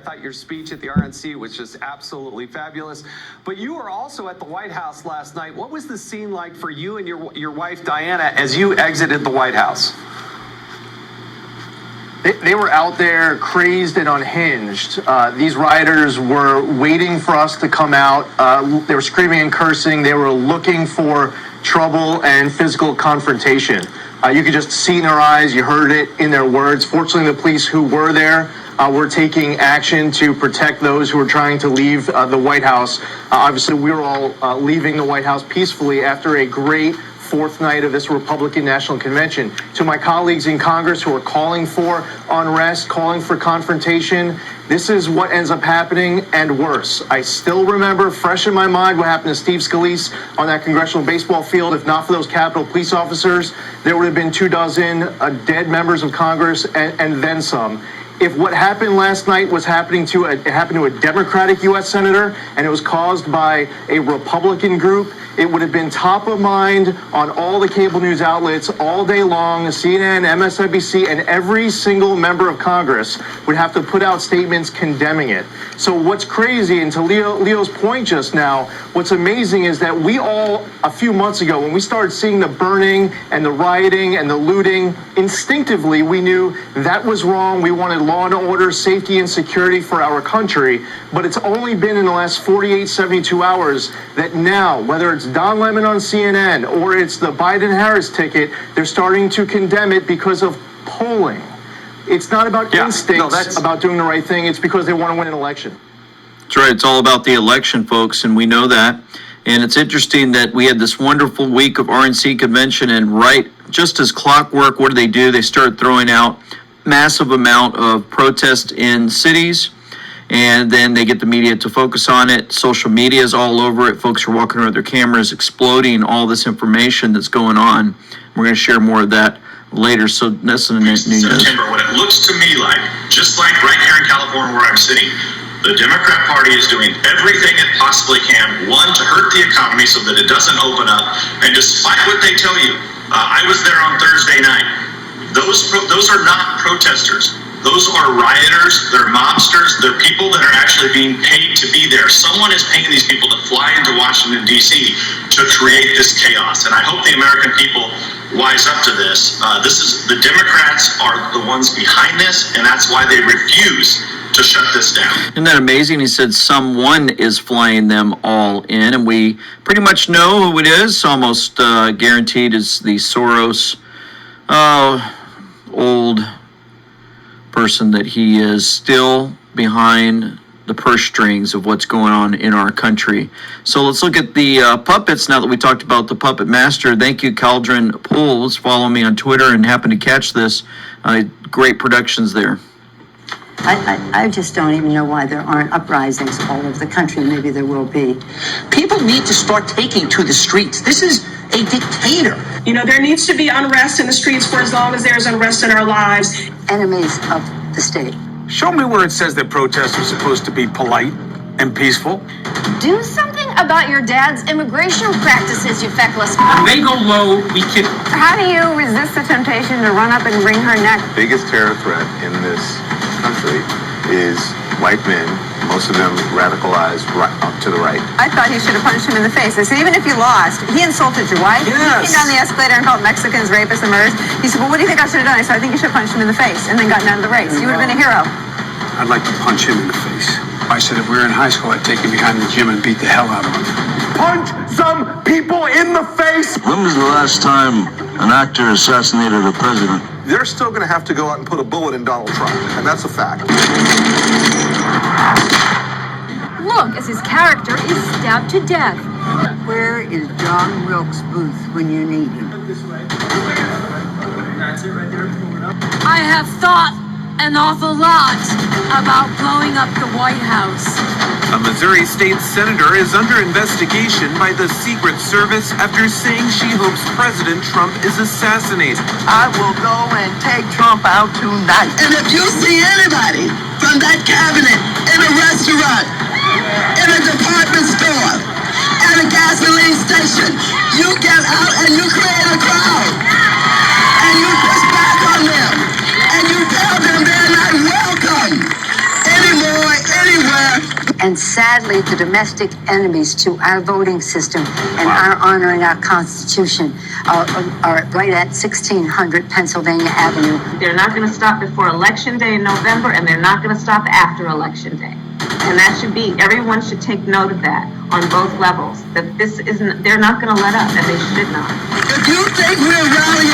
I thought your speech at the RNC was just absolutely fabulous. But you were also at the White House last night. What was the scene like for you and your wife, Diana, as you exited the White House? They were out there crazed and unhinged. These rioters were waiting for us to come out. They were screaming and cursing. They were looking for trouble and physical confrontation. You could just see in their eyes. You heard it in their words. Fortunately, the police who were there were taking action to protect those who were trying to leave the White House. Obviously, we were all leaving the White House peacefully after a great fourth night of this Republican National Convention. To my colleagues in Congress who are calling for unrest, calling for confrontation, this is what ends up happening and worse. I still remember fresh in my mind what happened to Steve Scalise on that congressional baseball field. If not for those Capitol police officers, there would have been 24 dead members of Congress and then some. If what happened last night was happening to a Democratic U.S. Senator and it was caused by a Republican group, it would have been top of mind on all the cable news outlets all day long. CNN, MSNBC, and every single member of Congress would have to put out statements condemning it. So what's crazy, and to Leo's point just now, what's amazing is that we all, a few months ago, when we started seeing the burning and the rioting and the looting, instinctively we knew that was wrong. We wanted law and order, safety and security for our country. But it's only been in the last 48, 72 hours that now, whether it's Don Lemon on CNN or it's the Biden-Harris ticket, they're starting to condemn it because of polling. It's not about instincts, it's about doing the right thing. It's because they want to win an election. That's right. It's all about the election, folks, and we know that. And it's interesting that we had this wonderful week of RNC convention, and right, just as clockwork, what do? They start throwing out massive amount of protest in cities, and then they get the media to focus on it. Social media is all over it. Folks are walking around with their cameras, exploding all this information that's going on. We're going to share more of that later. So listen to Nunez. September, what it looks to me like, just like right here in California where I'm sitting, the Democrat Party is doing everything it possibly can, one, to hurt the economy so that it doesn't open up, and despite what they tell you, I was there on Thursday night. Those are not protesters. Those are rioters, they're mobsters, they're people that are actually being paid to be there. Someone is paying these people to fly into Washington, D.C. to create this chaos. And I hope the American people wise up to this. The Democrats are the ones behind this, and that's why they refuse to shut this down. Isn't that amazing? He said someone is flying them all in, and we pretty much know who it is. Almost guaranteed is the Soros old person that he is, still behind the purse strings of what's going on in our country. So let's look at the puppets now that we talked about the puppet master. Thank you, Caldron Pools. Follow me on Twitter and happen to catch this. Great productions there. I just don't even know why there aren't uprisings all over the country. Maybe there will be. People need to start taking to the streets. This is a dictator. You know, there needs to be unrest in the streets for as long as there's unrest in our lives. Enemies of the state. Show me where it says that protests are supposed to be polite and peaceful. Do something about your dad's immigration practices, you feckless. When they go low, we can... How do you resist the temptation to run up and wring her neck? The biggest terror threat in this country is white men, most of them radicalized right up to the right. I thought he should have punched him in the face. I said, even if you lost, he insulted your wife. Yes. He came down the escalator and called Mexicans rapists and murderers. He said, well, what do you think I should have done? I said, I think you should have punched him in the face and then gotten out of the race. You would have been a hero. I'd like to punch him in the face. I said if we were in high school, I'd take him behind the gym and beat the hell out of him. Punch some people in the face! When was the last time an actor assassinated a president? They're still going to have to go out and put a bullet in Donald Trump, and that's a fact. Look, as his character is stabbed to death. Where is John Wilkes Booth when you need him? I have thought an awful lot about blowing up the White House. A Missouri state senator is under investigation by the Secret Service after saying she hopes President Trump is assassinated. I will go and take Trump out tonight. And if you see anybody from that cabinet in a restaurant, in a department store, at a gasoline station, you get out and you create a crowd. And you push back on them. And you tell them they're not welcome anymore And sadly, the domestic enemies to our voting system and our honoring our Constitution are right at 1600 Pennsylvania Avenue. They're not going to stop before Election Day in November, and they're not going to stop after Election Day. And that should be, everyone should take note of that on both levels, that this isn't, they're not going to let up, and they should not. If you think we're rallying